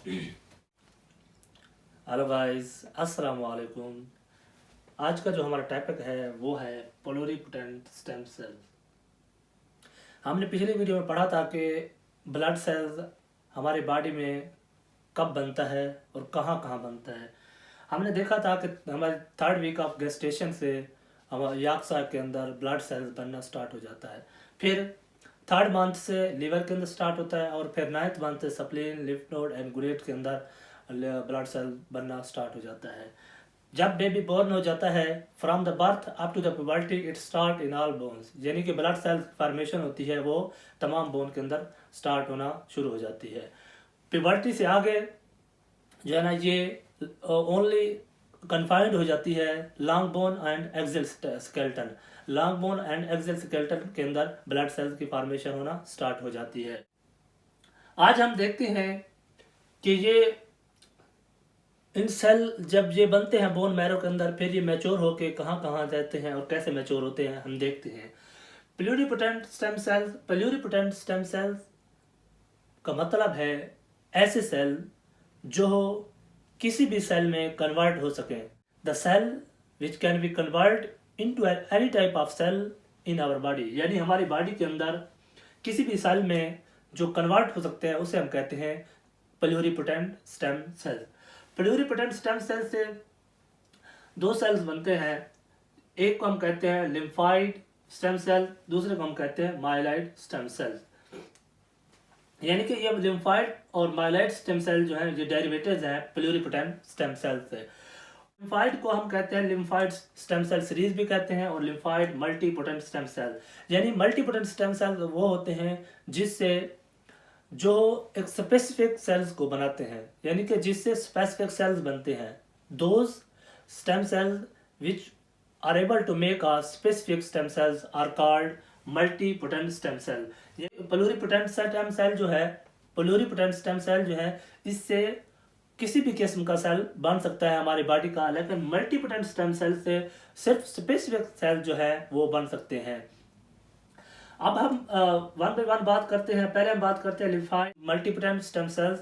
Hello guys, अस्सलाम वालेकुम। आज का जो हमारा टॉपिक है वो है प्लुरिपोटेंट स्टेम सेल। हमने पिछली वीडियो में पढ़ा था कि ब्लड सेल्स हमारी बॉडी में कब बनता है और कहाँ कहाँ बनता है। हमने देखा था कि हमारे थर्ड वीक ऑफ गेस्टेशन से हमारे याक साक के अंदर ब्लड सेल्स बनना स्टार्ट हो जाता है। फिर थर्ड मंथ से लिवर के अंदर स्टार्ट होता है और फिर नाइन्थ मंथ से spleen, lymph node and great के अंदर ब्लड सेल बनना स्टार्ट हो जाता है। जब बेबी बॉर्न हो जाता है, from the birth up to the puberty it start in all bones, यानी कि ब्लड सेल फॉर्मेशन होती है वो तमाम बोन के अंदर स्टार्ट होना शुरू हो जाती है। प्यूबर्टी से आगे जो है ना, ये ओनली कन्फाइंड हो जाती है long bone and axial skeleton. Long bone and axial skeleton के अंदर ब्लड सेल्स की फॉर्मेशन होना स्टार्ट हो जाती है। आज हम देखते हैं कि ये इन सेल जब ये बनते हैं बोन मैरो के अंदर, फिर ये मैच्योर होके कहाँ कहाँ जाते हैं और कैसे मैच्योर होते हैं हम देखते हैं। Pluripotent stem cells, pluripotent stem cells का मतलब है ऐसे सेल जो किसी भी सेल में कन्वर्ट हो सके। The cell which can be convert into any type of cell in our body, यानी हमारी बॉडी के अंदर किसी भी सेल में जो कन्वर्ट हो सकते हैं उसे हम कहते हैं pluripotent stem cell. Pluripotent stem cell से दो सेल्स बनते हैं। एक को हम कहते हैं लिम्फाइड स्टेम सेल, दूसरे को हम कहते हैं माइलाइड स्टेम सेल। यानी कि ये लिम्फाइड और माइलाइड स्टेम सेल जो है ये डेरिवेटिव्स हैं प्लुरिपोटेंट स्टेम सेल से। लिम्फाइड को हम कहते हैं लिम्फाइड स्टेम सेल सीरीज भी कहते हैं, और लिम्फाइड मल्टीपोटेंट स्टेम सेल, यानी मल्टीपोटेंट स्टेम सेल वो होते हैं जिससे जो एक स्पेसिफिक सेल्स को बनाते हैं, यानी कि जिससे स्पेसिफिक सेल्स बनते हैं। Those stem cells which are able to make a specific stem cells are called multipotent stem cell. ये प्लुरिपोटेंट स्टेम सेल जो है, प्लुरिपोटेंट स्टेम सेल जो है, इससे किसी भी किस्म का सेल बन सकता है हमारी बॉडी का, लेकिन मल्टीपोटेंट स्टेम सेल से सिर्फ स्पेसिफिक सेल जो है वो बन सकते हैं। अब हम वन बाय वन बात करते हैं। पहले हम बात करते हैं लिम्फाइड मल्टीपोटेंट स्टेम सेल्स।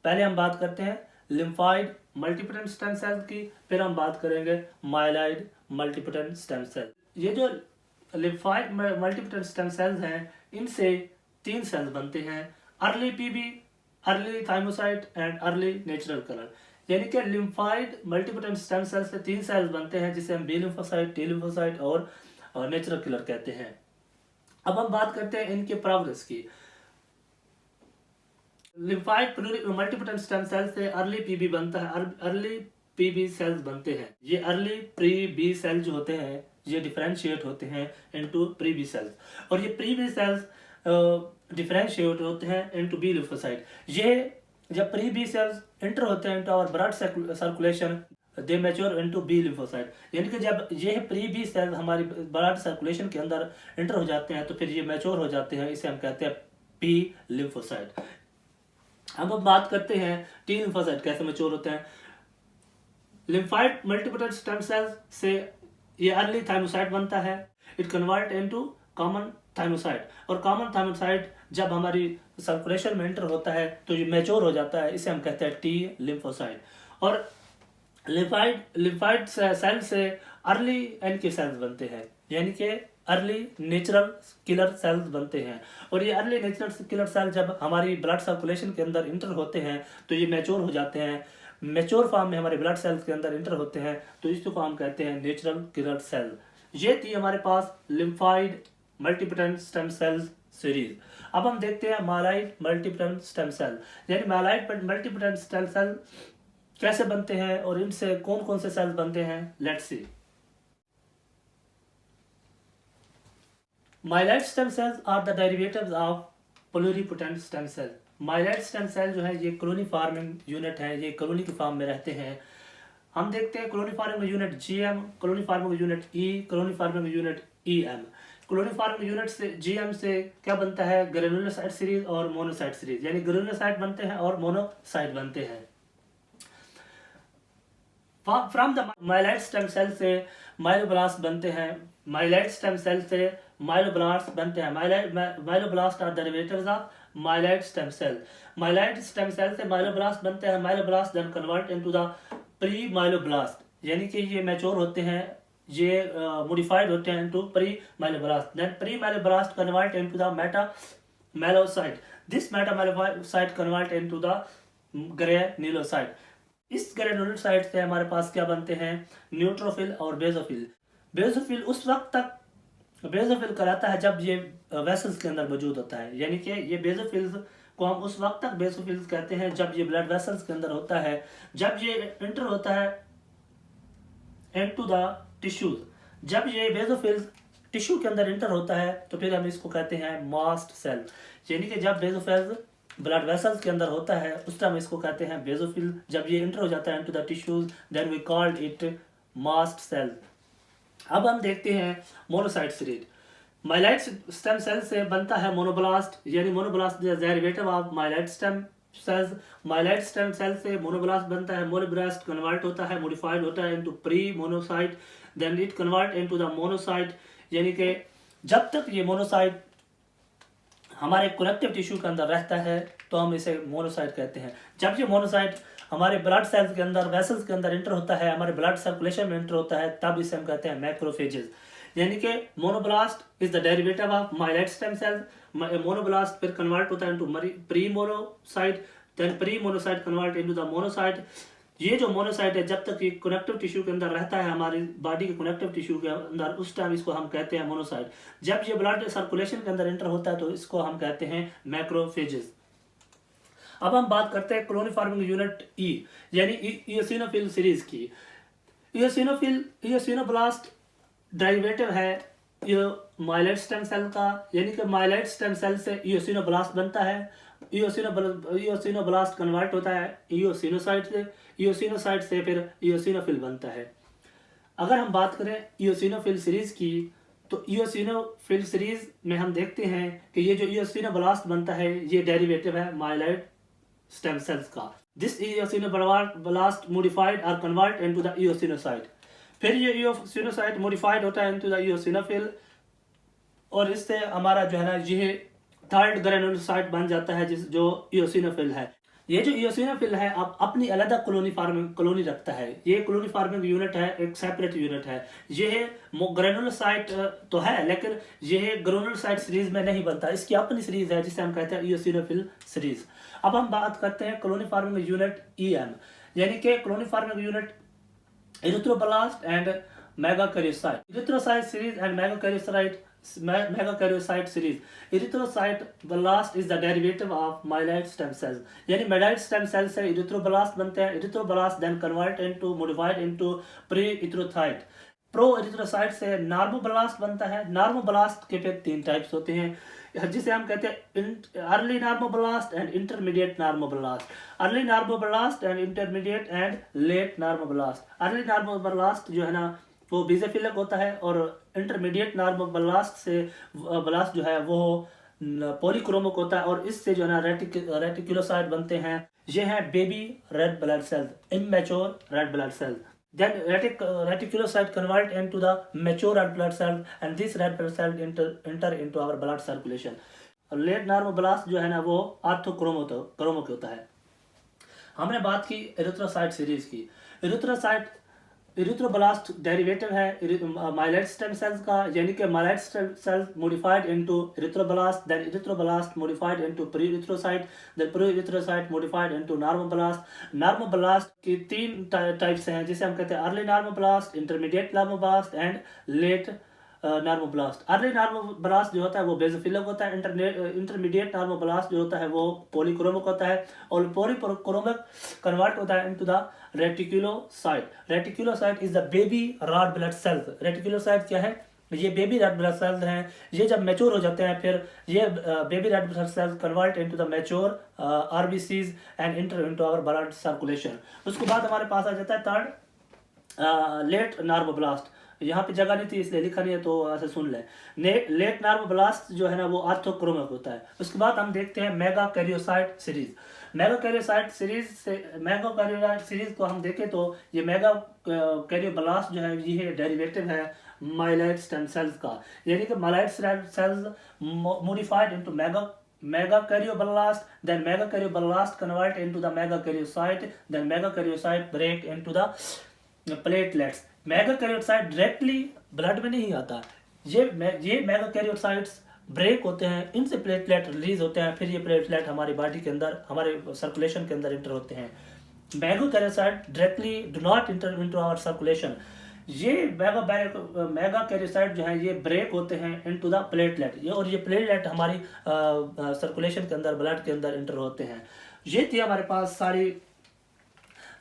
पहले हम बात करते हैं लिम्फाइड मल्टीपोटेंट स्टेम सेल्स की, फिर हम बात करेंगे माइलाइड मल्टीपोटेंट स्टेम सेल। ये जो लिम्फाइड मल्टीपोटेंट स्टेम सेल्स हैं, इनसे तीन सेल्स बनते हैं, early PB, early thymocyte and early natural killer. यानी कि लिम्फाइड मल्टीपोटेंट स्टेम सेल से तीन सेल्स बनते हैं जिसे हम बी लिम्फोसाइट, टी लिम्फोसाइट और नेचुरल किलर कहते हैं। अब हम बात करते हैं इनके प्रोग्रेस की। लिम्फाइड मल्टीपोटेंट स्टेम सेल से अर्ली पीबी बनता है, अर्ली पीबी सेल्स बनते हैं। ये अर्ली प्री बी सेल जो होते हैं ये डिफरेंशिएट होते हैं इनटू प्री बी सेल्स, और ये प्री बी सेल्स डिफरेंशिएट होते हैं इनटू बी लिम्फोसाइट। ये जब प्री बी सेल्स इंटर होते हैं into our blood circulation, they mature into B lymphocyte. यानी कि जब ये प्री बी सेल हमारी ब्लड सर्कुलेशन के अंदर इंटर हो जाते हैं तो फिर ये मैच्योर हो जाते हैं, इसे हम कहते हैं बी लिम्फोसाइट। अब हम बात करते हैं टी लिम्फोसाइट कैसे मैच्योर होते हैं। लिम्फाइड मल्टीपोटेंट स्टेम सेल्स से ये अर्ली थाइमोसाइट बनता है। It convert into common thymocyte, और कॉमन थाइमोसाइट जब हमारी सर्कुलेशन में एंटर होता है तो ये मैच्योर हो जाता है, इसे हम कहते हैं टी लिम्फोसाइट। और लिम्फाइड सेल से अर्ली एन के सेल्स बनते हैं, यानी कि अर्ली नेचुरल किलर सेल्स बनते हैं। और ये अर्ली नेचुरल किलर सेल जब हमारी ब्लड सर्कुलेशन के अंदर इंटर होते हैं तो ये मैच्योर हो जाते हैं, मैच्योर फॉर्म में हमारे ब्लड सेल्स के अंदर इंटर होते हैं, तो इसको हम कहते हैं नेचुरल किलर सेल। ये थी हमारे पास lymphoid multipotent stem cells series. अब हम देखते हैं माइलाइड मल्टीपोटेंट स्टेम सेल, यानी माइलाइड मल्टीपोटेंट स्टेम सेल कैसे बनते हैं और इनसे कौन कौन से सेल्स बनते हैं। Let's see. Myeloid stem cells are the derivatives of pluripotent stem cell. Myeloid stem cell जो है ये कॉलोनी फार्मिंग यूनिट है, ये कॉलोनी की फॉर्म में रहते हैं। हम देखते हैं colony forming unit GM, colony forming unit E, colony forming unit EM. Colony forming unit से जीएम से क्या बनता है, ग्रेनुलोसाइट सीरीज और मोनोसाइट सीरीज, यानी ग्रेनुलोसाइट बनते हैं और मोनोसाइट बनते हैं। From the myeloid stem cell से माइलोब्लास्ट बनते हैं, माइलाइड स्टेम सेल से माइलोब्लास्ट बनते हैं। Myeloblast are derivatives of myeloid stem cell. Myeloid stem cell से माइलोब्लास्ट बनते हैं। Myeloblast then convert into the pre myeloblast, यानी कि ये मैच्योर होते हैं, ये मॉडिफाइड होते हैं into pre myeloblast. Then pre myeloblast convert into the meta myelocyte. This meta myelocyte convert into the granulocyte. इस ग्रेन्युलोसाइट से हमारे पास क्या बनते हैं, न्यूट्रोफिल और बेसोफिल। बेसोफिल उस वक्त तक बेसोफिल कहलाता है जब ये वेसल्स के अंदर मौजूद होता है, यानी कि ये बेसोफिल्स को हम उस वक्त तक बेसोफिल्स कहते हैं जब ये ब्लड वेसल्स के अंदर होता है, जब ये इंटर होता है इनटू द टिश्यूज। जब ये बेसोफिल्स टिश्यू के अंदर इंटर होता है तो फिर हम इसको कहते हैं मास्ट सेल, यानी कि जब बेसोफिल्स ब्लड वेसल्स के अंदर होता है उस टाइम इसको कहते हैं बेसोफिल। जब ये इंटर हो जाता है into the tissues then we called it mast cell. अब हम देखते हैं monocyte series. Myeloid stem cell से बनता है मोनोब्लास्ट, यानी monoblast derivative of myeloid stem cells. Myeloid stem cell से मोनोब्लास्ट बनता है। मोनोब्लास्ट कन्वर्ट होता है, मॉडिफाइड होता है into pre monocyte, then it convert into the monocyte, यानी कि जब तक ये मोनोसाइट हमारे कनेक्टिव टिश्यू के अंदर रहता है तो हम इसे मोनोसाइट कहते हैं। जब ये मोनोसाइट हमारे ब्लड सेल्स के अंदर वेसल्स के अंदर इंटर होता है, हमारे ब्लड सर्कुलेशन में इंटर होता है, तब इसे हम कहते हैं मैक्रोफेजेस। यानी कि monoblast is the derivative of myeloid stem cell. Monoblast फिर कन्वर्ट होता है into pre monocyte, then pre monocyte convert into the monocyte. ये जो मोनोसाइट है जब तक ये कनेक्टिव टिश्यू के अंदर रहता है, हमारी बॉडी के कनेक्टिव टिश्यू के अंदर, उस टाइम इसको हम कहते हैं मोनोसाइट। जब ये ब्लड सर्कुलेशन के अंदर इंटर होता है तो इसको हम कहते हैं मैक्रोफेजेस। अब हम बात करते हैं कॉलोनी फॉर्मिंग यूनिट ई, यानी इओसिनोफिल सीरीज की। इओसिनोब्लास्ट डेरिवेटिव है माइलाइट स्टेम सेल का, यानी कि माइलाइट स्टेम सेल से इओसिनोब्लास्ट बनता है। इओसिनोब्लास्ट कन्वर्ट होता है इओसिनोसाइट से, इओसिनोसाइट से फिर इओसिनोफिल बनता है। अगर हम बात करें इओसिनोफिल सीरीज की तो इओसिनोफिल सीरीज में हम देखते हैं कि ये जो इओसिनोब्लास्ट बनता है ये डेरिवेटिव है माइलाइट स्टेम सेल्स का। दिस इओसिनोब्लास्ट मॉडिफाइड और कन्वर्ट इनटू द इओसिनोसाइट। फिर ये इओसिनोसाइट मॉडिफाइड होता है इनटू द इओसिनोफिल और इससे हमारा जो है ना ये थर्ड ग्रेन्युलोसाइट बन जाता है जो इओसिनोफिल है। ये जो इओसिनोफिल है अब अपनी अलग कॉलोनी रखता है। ये कॉलोनी फार्मिंग यूनिट है, एक सेपरेट यूनिट है। ये ग्रेन्युलोसाइट तो है लेकिन ये ग्रेन्युलोसाइट सीरीज में नहीं बनता, इसकी अपनी सीरीज है जिसे हम कहते हैं इओसिनोफिल सीरीज। अब हम बात करते हैं कॉलोनी फार्मिंग यूनिट ईएम, यानी कि colony forming unit erythroblast and megakaryocyte. Erythrocyte series and megakaryocyte series. Erythrocyte is the derivative of myeloid stem cells, यानी माइलाइट स्टेम सेल से इरिथ्रोब्लास्ट बनते हैं। Erythroblast then convert into modified into pre erythrocyte. Pro erythrocyte से normoblast बनता है। Normoblast के फिर 3 types होते हैं जिसे हम कहते हैं early normoblast and intermediate normoblast. Early normoblast and intermediate and late normoblast. Early normoblast जो है ना वो बेसिफिलिक होता है और इंटरमीडिएट नॉर्मोब्लास्ट से ब्लास्ट जो है वो पॉलीक्रोमिक होता है और इससे जो है ना रेटिकुलोसाइट बनते हैं। ये हैं baby red blood sales, immature red blood sales. Then reticulocyte convert into the mature red blood cells and this red blood cell enter into our blood circulation. Late normoblast जो है ना वो आर्थोक्रोमिक होता है। हमने बात की इरिथ्रोसाइट सीरीज की। इरिथ्रोब्लास्ट डेरिवेटिव है माइलाइट स्टेम सेल्स का, यानी कि myeloid stem cells modified into erythroblast, then erythroblast modified into pre erythrocyte, then pre erythrocyte modified into normoblast. Normoblast की 3 टाइप्स हैं जिसे हम कहते हैं early normoblast, intermediate normoblast and late normoblast. Early normoblast जो होता है वो बेसोफिलिक होता है। इंटरमीडिएट नॉर्मोब्लास्ट जो होता है वो पॉलीक्रोमिक होता है और पॉलीक्रोमिक कन्वर्ट होता है into the reticulocyte. Reticulocyte is the baby red blood sales. Reticulocyte क्या है, ये बेबी रेड ब्लड सेल्स हैं। ये जब मैच्योर हो जाते हैं फिर ये baby red blood cells convert into the mature RBCs and enter into our blood circulation. उसके बाद हमारे पास आ जाता है थर्ड लेट नॉर्मोब्लास्ट। यहाँ पे जगह नहीं थी इसलिए लिखा नहीं है तो ऐसे सुन लें। लेट नॉर्मोब्लास्ट जो है ना वो आर्थोक्रोमिक होता है। उसके बाद हम देखते हैं मेगाकैरियोसाइट सीरीज। मेगाकैरियोसाइट सीरीज को हम देखें तो ये मेगाकैरियोब्लास्ट जो है ये डेरिवेटिव है माइलाइट स्टेम सेल्स का, यानी कि myeloid stem cells modified into megakaryoblast, then megakaryoblast convert into the megakaryocyte, then megakaryocyte break into the platelets. megakaryocyte directly blood में नहीं आता, ये मेगाकैरियोसाइट्स ब्रेक होते हैं, इनसे प्लेटलेट रिलीज होते हैं, फिर ये प्लेटलेट हमारी बॉडी के अंदर, हमारे सर्कुलेशन के अंदर इंटर होते हैं. Megakaryocyte directly do not enter into our circulation. ये मेगाकैरियोसाइट जो है ये ब्रेक होते हैं इनटू द प्लेटलेट, और ये प्लेटलेट हमारी सर्कुलेशन के अंदर, ब्लड के अंदर इंटर होते हैं. ये थी हमारे पास सारी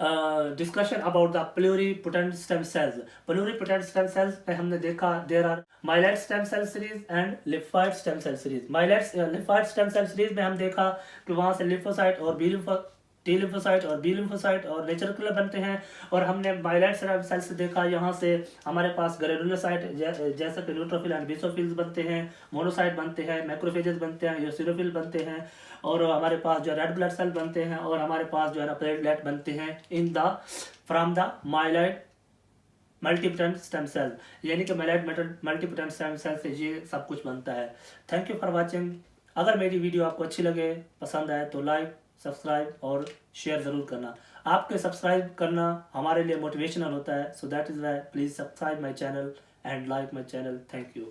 discussion about the pluripotent stem cells. Pluripotent stem cells पे हमने देखा there are myeloid stem cell series and lymphoid stem cell series. Lymphoid stem cell series में हम देखा कि वहाँ से लिम्फोसाइट और टी लिम्फोसाइट और बी लिम्फोसाइट और नेचुरल किलर बनते हैं. और हमने माइलेट स्टेम सेल से देखा यहाँ से हमारे पास ग्रेनुलोसाइट जैसे कि न्यूट्रोफिल एंड बेसोफिल्स बनते हैं, मोनोसाइट बनते हैं, मैक्रोफेजेस बनते हैं, यूसिनोफिल बनते हैं, और हमारे पास जो रेड ब्लड सेल बनते हैं, और हमारे पास जो है ना प्लेटलेट बनते हैं in the from the myeloid multipotent stem cell. यानी कि माइलेट मल्टीपोटेंट स्टेम सेल से ये सब कुछ बनता है. Thank you for watching. अगर मेरी वीडियो आपको अच्छी लगे, पसंद आए तो लाइक, सब्सक्राइब और शेयर ज़रूर करना. आपके सब्सक्राइब करना हमारे लिए मोटिवेशनल होता है. So that is why please subscribe my channel and like my channel. Thank you.